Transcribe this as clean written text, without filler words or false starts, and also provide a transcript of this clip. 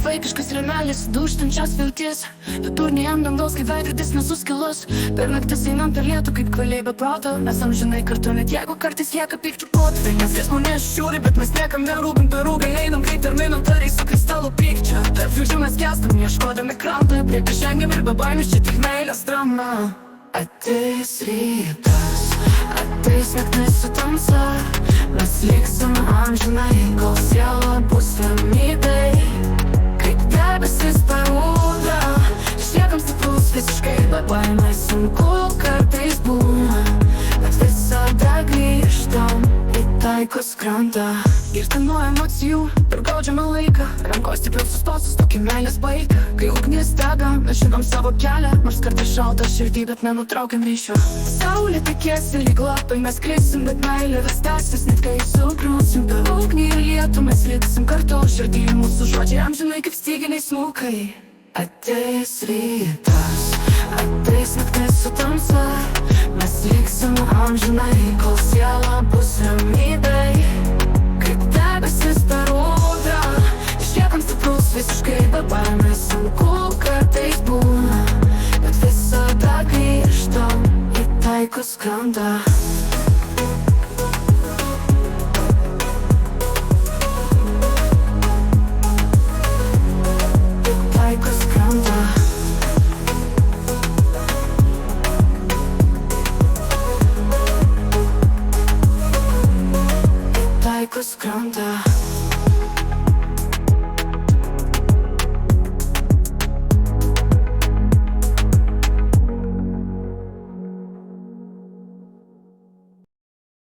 vaikiškas rėmelis, dūžtančios vilties. Vidurniai ant dangaus, kai veidrodis nesuskilus. Per naktis einam per lietų, kaip kvaliai be proto. Mes amžinai kartu, net jeigu kartais lieka pykčių potvai. Nes jas mūnės šiūri, bet mes niekam nerūpim. Per rūgai einam, kai terminam tariai su kristalų pykčio. Tarp jaučių mes kestam, ieškodami krantą. Priekį žengiam ir be baimės, čia tik meilės drama. Ateis rytas, ateis naktis su tamsa. Mes liksim amžinai, kol siela bus ramybėj. Kaip debesis per ūdą, išliekam stiprus visiškai. Be baimės sunku kartais būna, bet visada grįžtam į taikos krantą. Girti nuo emocijų, per gaudžiamą laiką. Rankos stipriau sustosus, tokį meilės vaiką. Kai ugnis dega, mes žinom savo kelią. Nors kartais šalta širdį, bet nenutraukiam ryšio. Saulė tekės ir lyg lapai mes krisim, bet meilė vis tęsis, net kai sugrūsim. Per ugnį ir lietų mes liksim kartu. Širdį mūsų žodžiai amžinai kaip styginiai smukai. Ateis rytas, ateis naktis su tamsa. Mes liksim amžinai, kol siela bus ramybėj. Kaip debesis per ūdą, išliekam stiprus visiškai. Be baimės sunku kartais būna, bet visada grįžtam į taikos krantą. Taikos krantą. Taikos krantą.